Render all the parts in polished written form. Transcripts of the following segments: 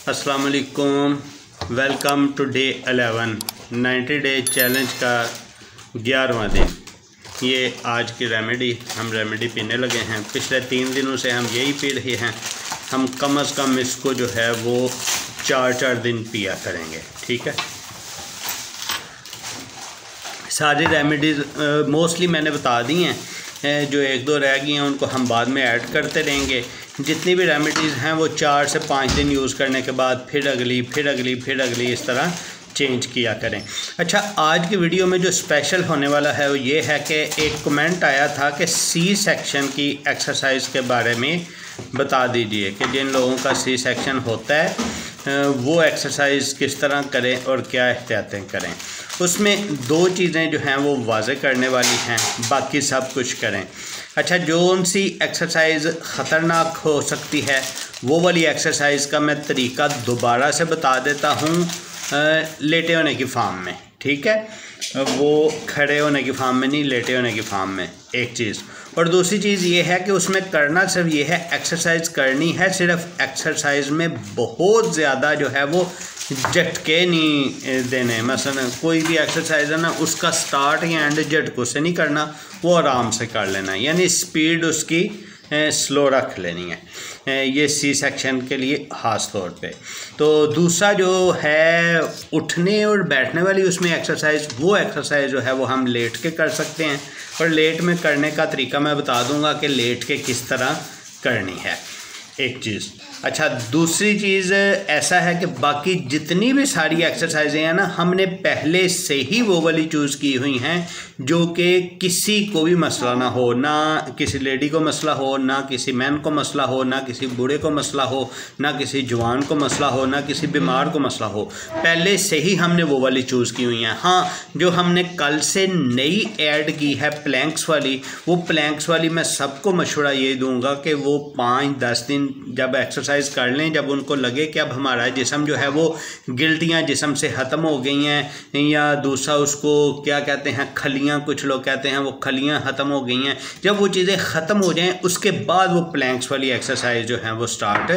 अस्सलाम वालेकुम। Welcome to day 11 90 day challenge का 11वां दिन। ये आज की रेमेडी, हम रेमेडी पीने लगे हैं। पिछले 3 दिनों से हम यही पी रहे हैं। हम कम से कम इसको जो है वो 4 दिन पिया करेंगे, ठीक है। सारी रेमेडीज़ मोस्टली मैंने बता दी हैं, जो 1-2 रह गई हैं उनको हम बाद में ऐड करते रहेंगे। जितनी भी रेमेडीज़ हैं वो 4 से 5 दिन यूज़ करने के बाद फिर अगली इस तरह चेंज किया करें। अच्छा, आज की वीडियो में जो स्पेशल होने वाला है वो ये है कि एक कमेंट आया था कि सी सेक्शन की एक्सरसाइज के बारे में बता दीजिए कि जिन लोगों का सी सेक्शन होता है वो एक्सरसाइज किस तरह करें और क्या एहतियातें करें। उसमें 2 चीज़ें जो हैं वो वाज़े करने वाली हैं, बाकी सब कुछ करें। अच्छा, जो सी एक्सरसाइज ख़तरनाक हो सकती है वो वाली एक्सरसाइज का मैं तरीका दोबारा से बता देता हूँ, लेटे होने की फॉर्म में, ठीक है। वो खड़े होने की फॉर्म में नहीं, लेटे होने की फॉर्म में, एक चीज़। और दूसरी चीज़ ये है कि उसमें करना सिर्फ ये है, एक्सरसाइज करनी है। सिर्फ एक्सरसाइज में बहुत ज़्यादा जो है वो झटके नहीं देने। मसलन कोई भी एक्सरसाइज है ना, उसका स्टार्ट या एंड झटकों से नहीं करना, वो आराम से कर लेना, यानी स्पीड उसकी स्लो रख लेनी है। ये सी सेक्शन के लिए ख़ास तौर पे। तो दूसरा जो है उठने और बैठने वाली उसमें एक्सरसाइज, वो एक्सरसाइज जो है वो हम लेट के कर सकते हैं। और लेट में करने का तरीका मैं बता दूंगा कि लेट के किस तरह करनी है, एक चीज़। अच्छा, दूसरी चीज़ ऐसा है कि बाकी जितनी भी सारी एक्सरसाइजें हैं ना, हमने पहले से ही वो वाली चूज़ की हुई हैं जो कि किसी को भी मसला ना हो, ना किसी लेडी को मसला हो, ना किसी मैन को मसला हो, ना किसी बूढ़े को मसला हो, ना किसी जवान को मसला हो, ना किसी बीमार को मसला हो। पहले से ही हमने वो वाली चूज़ की हुई हैं। हाँ, जो हमने कल से नई ऐड की है प्लैंक्स वाली, वो प्लैंक्स वाली मैं सबको मशवरा ये दूंगा कि वो 5-10 दिन जब एक्सरसाइज कर लें, जब उनको लगे कि अब हमारा जिस्म जो है वो गिल्टियाँ जिस्म से ख़त्म हो गई हैं, या दूसरा उसको क्या कहते हैं, खलियाँ, कुछ लोग कहते हैं वो खलियाँ ख़त्म हो गई हैं, जब वो चीज़ें ख़त्म हो जाएं उसके बाद वो प्लैंक्स वाली एक्सरसाइज जो है वो स्टार्ट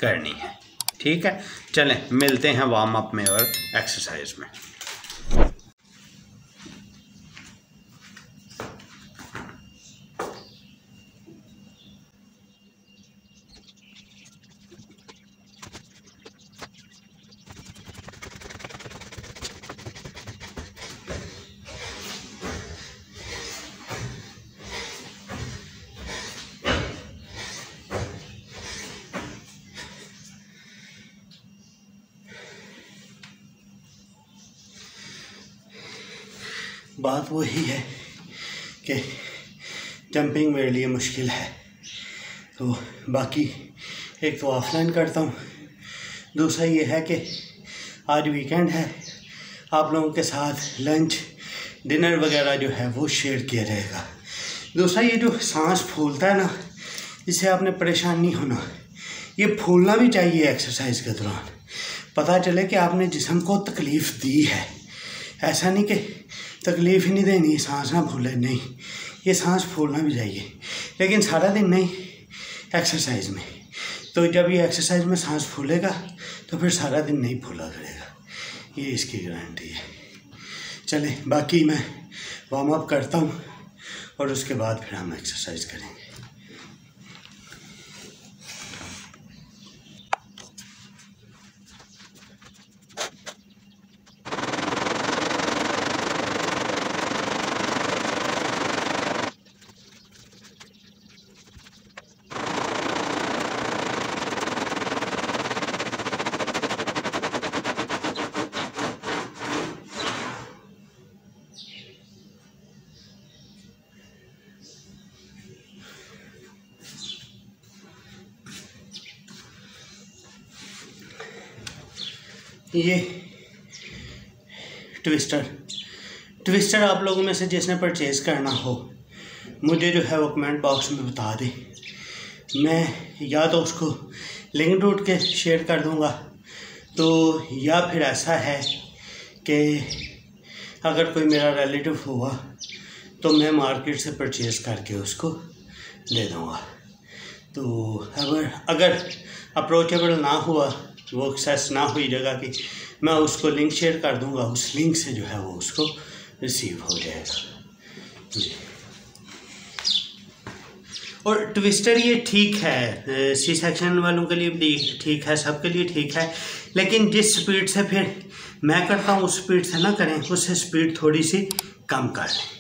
करनी है, ठीक है। चलें मिलते हैं वार्म अप में और एक्सरसाइज में। बात वही है कि जंपिंग मेरे लिए मुश्किल है, तो बाकी एक तो ऑफलाइन करता हूँ, दूसरा ये है कि आज वीकेंड है, आप लोगों के साथ लंच डिनर वगैरह जो है वो शेयर किया जाएगा। दूसरा ये जो सांस फूलता है ना, इससे आपने परेशान नहीं होना। ये फूलना भी चाहिए एक्सरसाइज के दौरान, पता चले कि आपने जिस्म को तकलीफ़ दी है। ऐसा नहीं कि तकलीफ़ ही नहीं देनी, सांस ना फूले, नहीं, ये सांस फूलना भी चाहिए, लेकिन सारा दिन नहीं, एक्सरसाइज में। तो जब ये एक्सरसाइज में सांस फूलेगा तो फिर सारा दिन नहीं फूला करेगा, ये इसकी गारंटी है। चलें, बाकी मैं वार्म अप करता हूँ और उसके बाद फिर हम एक्सरसाइज करेंगे। ये ट्विस्टर आप लोगों में से जिसने परचेज़ करना हो, मुझे जो है वो कमेंट बॉक्स में बता दे, मैं या तो उसको लिंक ढूंढ के शेयर कर दूंगा, तो या फिर ऐसा है कि अगर कोई मेरा रिलेटिव हुआ तो मैं मार्केट से परचेज़ करके उसको दे दूँगा। तो अगर अप्रोचेबल ना हुआ वो एक्सेस ना हुई जगह की, मैं उसको लिंक शेयर कर दूंगा, उस लिंक से जो है वो उसको रिसीव हो जाएगा जी। और ट्विस्टर ये ठीक है, सी सेक्शन वालों के लिए भी ठीक है, सबके लिए ठीक है, लेकिन जिस स्पीड से फिर मैं करता हूँ उस स्पीड से ना करें, उससे स्पीड थोड़ी सी कम कर लें।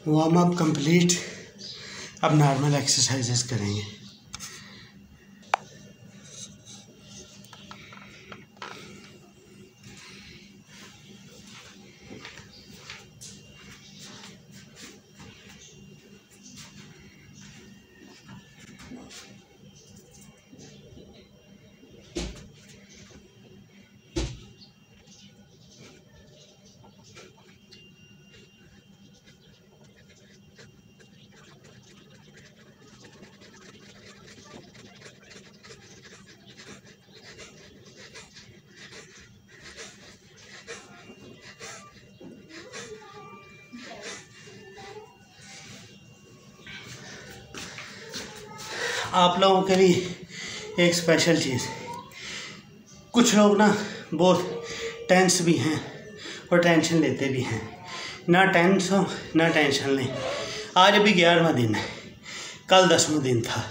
वार्म अप कंप्लीट, अब नॉर्मल एक्सरसाइजेस करेंगे। आप लोगों के लिए एक स्पेशल चीज़, कुछ लोग ना बहुत टेंस भी हैं और टेंशन लेते भी हैं, ना टेंस हो ना टेंशन लें। आज अभी 11वां दिन है, कल 10वां दिन था,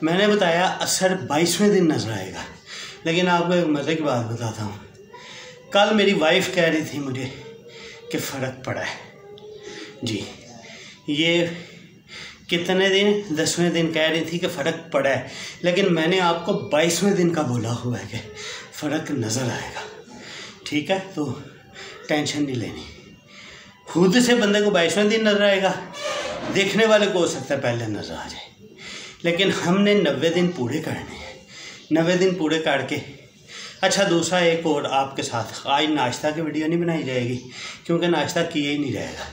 मैंने बताया असर 22वें दिन नज़र आएगा, लेकिन आपको एक मज़े की बात बताता हूँ। कल मेरी वाइफ कह रही थी मुझे कि फ़र्क पड़ा है जी, ये कितने दिन, 10वें दिन कह रही थी कि फ़र्क पड़ा है, लेकिन मैंने आपको 22वें दिन का बोला हुआ है कि फ़र्क नज़र आएगा। ठीक है, तो टेंशन नहीं लेनी, खुद से बंदे को 22वें दिन नज़र आएगा, देखने वाले को हो सकता है पहले नज़र आ जाए, लेकिन हमने 90 दिन पूरे करने हैं। 90 दिन पूरे करके, अच्छा दूसरा एक और आपके साथ, आज नाश्ता की वीडियो नहीं बनाई जाएगी क्योंकि नाश्ता किया ही नहीं जाएगा,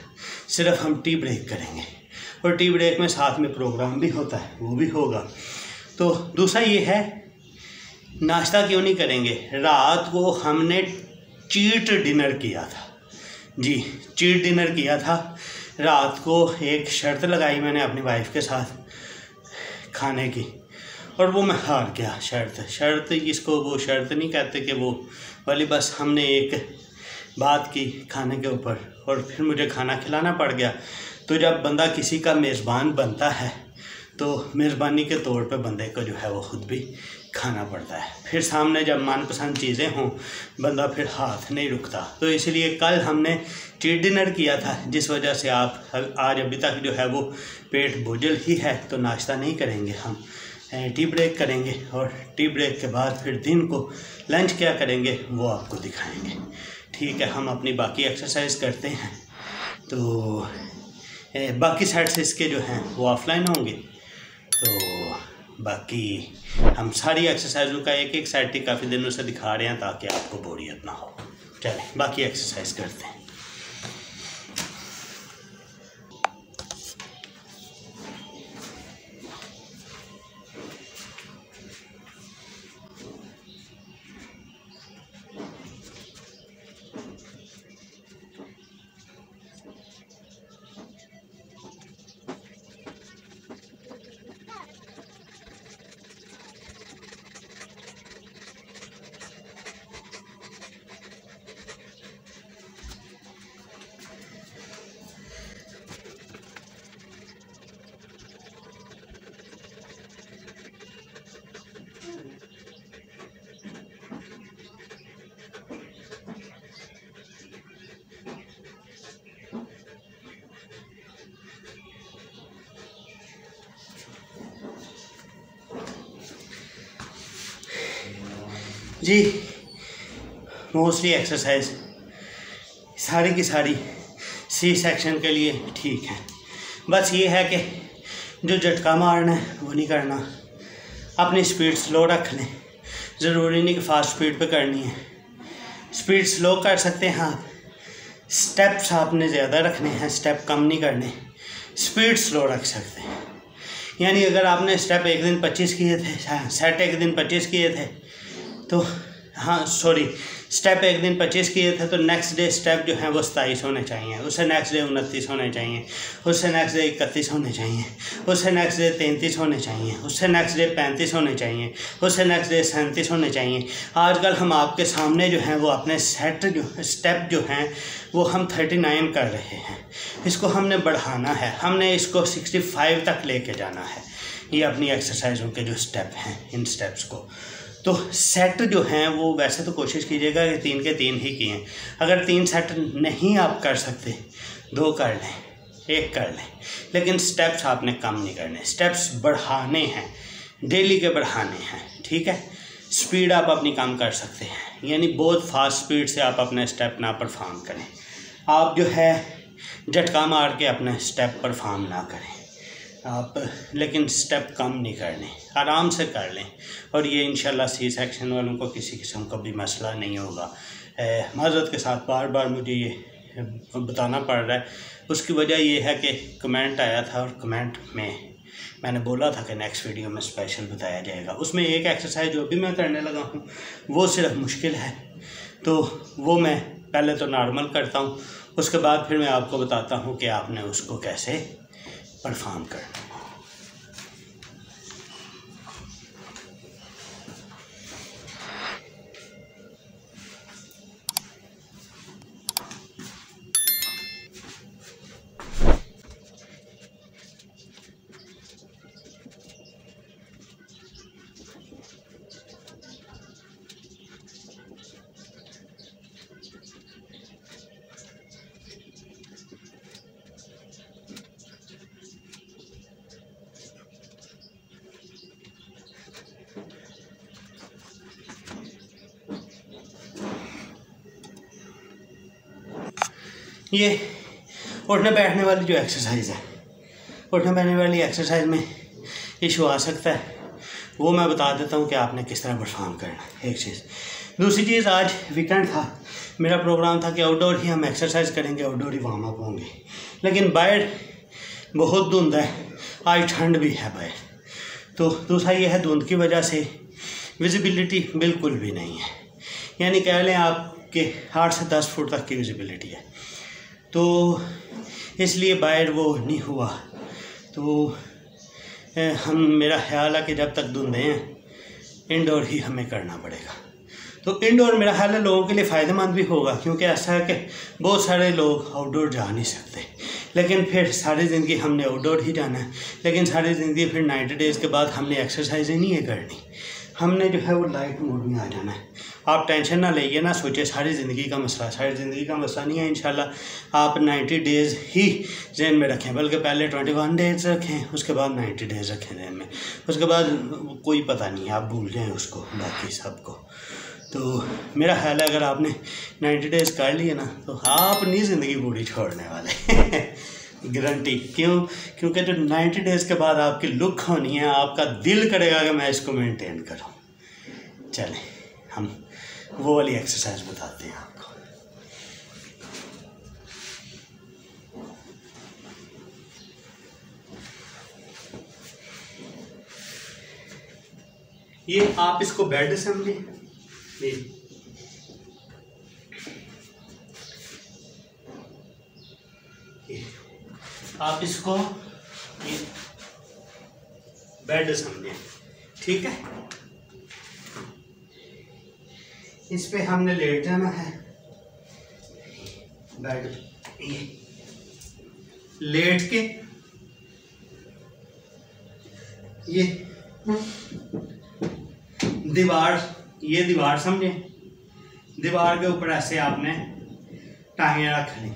सिर्फ हम टी ब्रेक करेंगे, और टी ब्रेक में साथ में प्रोग्राम भी होता है, वो भी होगा। तो दूसरा ये है, नाश्ता क्यों नहीं करेंगे, रात को हमने चीट डिनर किया था जी, चीट डिनर किया था रात को। एक शर्त लगाई मैंने अपनी वाइफ के साथ खाने की, और वो मैं हार गया। शर्त इसको वो शर्त नहीं कहते कि वो वाली, बस हमने एक बात की खाने के ऊपर, और फिर मुझे खाना खिलाना पड़ गया। तो जब बंदा किसी का मेज़बान बनता है तो मेज़बानी के तौर पे बंदे को जो है वो ख़ुद भी खाना पड़ता है। फिर सामने जब मनपसंद चीज़ें हों बंदा फिर हाथ नहीं रुकता। तो इसलिए कल हमने चीट डिनर किया था, जिस वजह से आप आज अभी तक जो है वो पेट बोझल ही है, तो नाश्ता नहीं करेंगे, हम टी ब्रेक करेंगे, और टी ब्रेक के बाद फिर दिन को लंच क्या करेंगे वो आपको दिखाएंगे। ठीक है, हम अपनी बाकी एक्सरसाइज करते हैं, तो बाकी सेट्स इसके जो हैं वो ऑफलाइन होंगे। तो बाकी हम सारी एक्सरसाइजों का एक एक सेट ही काफ़ी दिनों से दिखा रहे हैं ताकि आपको बोरियत ना हो। चलें बाकी एक्सरसाइज करते हैं। जी मोस्टली एक्सरसाइज सारी की सारी सी सेक्शन के लिए ठीक है। बस ये है कि जो झटका मारना है वो नहीं करना, अपनी स्पीड स्लो रख लें। ज़रूरी नहीं कि फास्ट स्पीड पे करनी है, स्पीड स्लो कर सकते हैं आप। स्टेप्स आपने ज़्यादा रखने हैं, स्टेप कम नहीं करने, स्पीड स्लो रख सकते हैं। यानी अगर आपने स्टेप एक दिन 25 किए थे, सेट एक दिन 25 किए थे, तो हाँ सॉरी, स्टेप एक दिन 25 किए थे, तो नेक्स्ट डे स्टेप जो है वो 27 होने चाहिए, उससे नेक्स्ट डे 29 होने चाहिए, उससे नेक्स्ट डे 31 होने चाहिए, उससे नेक्स्ट डे 33 होने चाहिए, उससे नेक्स्ट डे 35 होने चाहिए, उससे नेक्स्ट डे 37 होने चाहिए। आजकल हम आपके सामने जो हैं वो अपने सेट जो स्टेप जो हैं वो हम 39 कर रहे हैं, इसको हमने बढ़ाना है, हमने इसको 65 तक लेके जाना है। ये अपनी एक्सरसाइजों के जो स्टेप हैं, इन स्टेप्स को तो सेट जो हैं वो वैसे तो कोशिश कीजिएगा कि 3 के 3 ही किए। अगर 3 सेट नहीं आप कर सकते, 2 कर लें, 1 कर लें, लेकिन स्टेप्स आपने कम नहीं करने, स्टेप्स बढ़ाने हैं, डेली के बढ़ाने हैं, ठीक है। स्पीड आप अपनी कम कर सकते हैं, यानी बहुत फास्ट स्पीड से आप अपने स्टेप ना परफॉर्म करें, आप जो है झटका मार के अपना स्टेप परफॉर्म ना करें आप, लेकिन स्टेप कम नहीं करने, आराम से कर लें। और ये इंशाल्लाह सी सेक्शन वालों को किसी किस्म का भी मसला नहीं होगा। माज़रत के साथ बार बार मुझे ये बताना पड़ रहा है, उसकी वजह ये है कि कमेंट आया था और कमेंट में मैंने बोला था कि नेक्स्ट वीडियो में स्पेशल बताया जाएगा। उसमें एक एक्सरसाइज जो भी मैं करने लगा हूँ वो सिर्फ मुश्किल है, तो वो मैं पहले तो नॉर्मल करता हूँ, उसके बाद फिर मैं आपको बताता हूँ कि आपने उसको कैसे परफॉर्म करना। ये उठने बैठने वाली जो एक्सरसाइज है, उठने बैठने वाली एक्सरसाइज में इशू आ सकता है, वो मैं बता देता हूँ कि आपने किस तरह परफॉर्म करना है, एक चीज़। दूसरी चीज़, आज वीकेंड था, मेरा प्रोग्राम था कि आउटडोर ही हम एक्सरसाइज करेंगे, आउटडोर ही वार्म अप होंगे, लेकिन बाहर बहुत धुंध है, आज ठंड भी है बाहर, तो दूसरा ये है धुंध की वजह से विजिबिलिटी बिल्कुल भी नहीं है, यानी कह लें आपके 8 से 10 फुट तक की विजिबिलिटी है, तो इसलिए बाहर वो नहीं हुआ। तो मेरा ख्याल है कि जब तक धुंधे हैं इंडोर ही हमें करना पड़ेगा। तो इंडोर मेरा ख्याल है लोगों के लिए फ़ायदेमंद भी होगा, क्योंकि ऐसा है कि बहुत सारे लोग आउटडोर जा नहीं सकते, लेकिन फिर सारी ज़िंदगी हमने आउटडोर ही जाना है, लेकिन सारी ज़िंदगी फिर 90 डेज़ के बाद हमने एक्सरसाइज नहीं है करनी, हमने जो है वो लाइट मोड में आ जाना है। आप टेंशन ना लेइए, ना सोचिए सारी ज़िंदगी का मसला, सारी ज़िंदगी का मसला नहीं है। इंशाल्लाह आप 90 डेज़ ही जहन में रखें, बल्कि पहले 21 डेज़ रखें, उसके बाद 90 डेज़ रखें जहन में, उसके बाद कोई पता नहीं, आप भूल जाएँ उसको, बाकी सबको। तो मेरा ख्याल है अगर आपने 90 डेज़ कर लिए ना, तो आप नहीं ज़िंदगी पूरी छोड़ने वाले गारंटी। क्यों? क्योंकि जो 90 डेज़ के बाद आपकी लुक होनी है, आपका दिल करेगा कि मैं इसको मेंटेन करूं। चलें हम वो वाली एक्सरसाइज बताते हैं आपको। ये आप इसको बेड समझें, आप इसको बेड समझें, ठीक है। इस पे हमने लेट जाना है, बेड ये लेट के ये दीवार समझे, दीवार के ऊपर ऐसे आपने टांगें रख ली,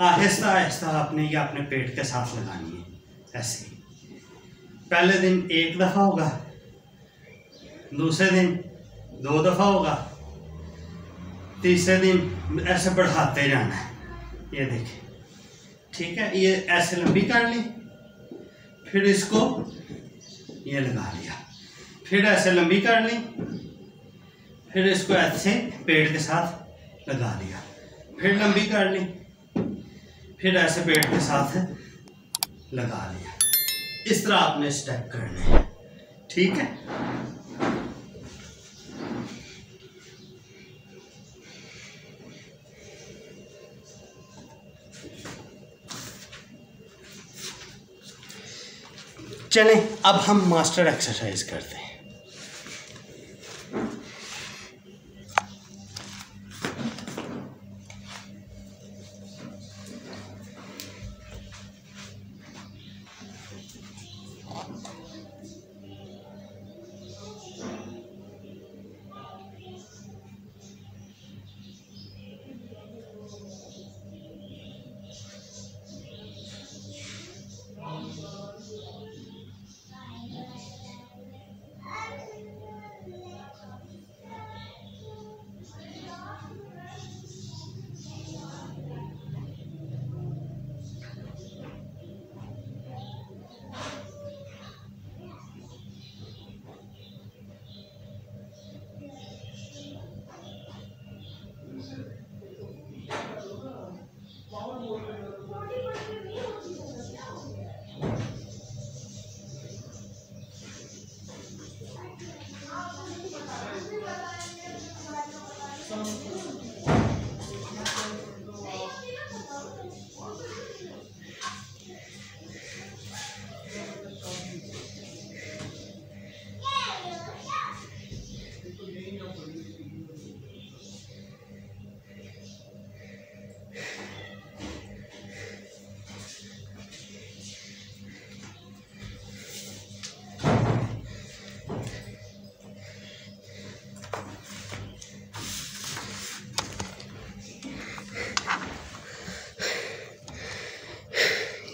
आहिस्ता आहिस्ता आपने ये अपने पेट के साथ लगानी है ऐसे। पहले दिन 1 दफ़ा होगा, दूसरे दिन 2 दफ़ा होगा, तीसरे दिन ऐसे बढ़ाते जाना है। ये देखिए, ठीक है। ये ऐसे लंबी कर ली, फिर इसको ये लगा लिया, फिर ऐसे लंबी कर ली, फिर इसको ऐसे पेट के साथ लगा लिया, फिर लंबी कर ली, फिर ऐसे पेट के साथ लगा लिया। इस तरह आपने स्टेप करने हैं, ठीक है। चलें अब हम मास्टर एक्सरसाइज करते हैं।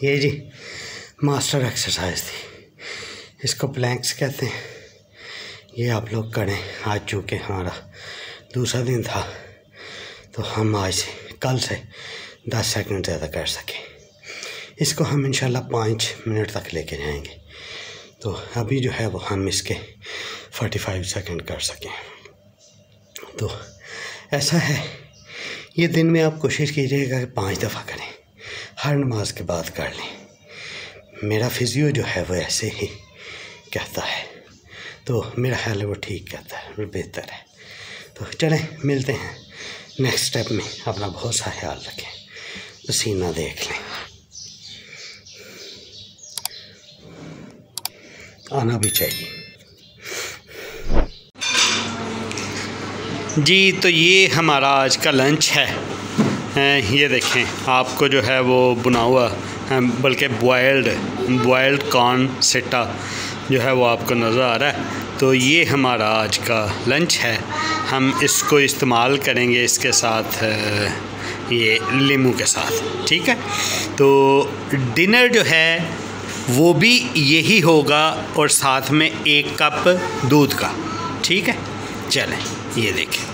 ये जी मास्टर एक्सरसाइज थी, इसको प्लैंक्स कहते हैं। ये आप लोग करें। आज चूँकि हमारा दूसरा दिन था तो हम आज से कल से 10 सेकंड ज़्यादा कर सकें। इसको हम इंशाल्लाह 5 मिनट तक लेके जाएंगे। तो अभी जो है वो हम इसके 45 सेकंड कर सकें। तो ऐसा है, ये दिन में आप कोशिश कीजिएगा कि 5 दफ़ा करें, हर नमाज के बाद कर लें। मेरा फिजियो जो है वो ऐसे ही कहता है, तो मेरा ख्याल है वो ठीक कहता है, वो बेहतर है। तो चलें मिलते हैं नेक्स्ट स्टेप में। अपना बहुत सा ख्याल रखें। पसीना देख लें, आना भी चाहिए जी। तो ये हमारा आज का लंच है। ये देखें, आपको जो है वो बुना हुआ बल्कि बॉयल्ड कॉर्न सिट्टा जो है वो आपको नज़र आ रहा है। तो ये हमारा आज का लंच है। हम इसको इस्तेमाल करेंगे इसके साथ, ये लीमू के साथ, ठीक है। तो डिनर जो है वो भी यही होगा और साथ में 1 कप दूध का, ठीक है। चलें ये देखें।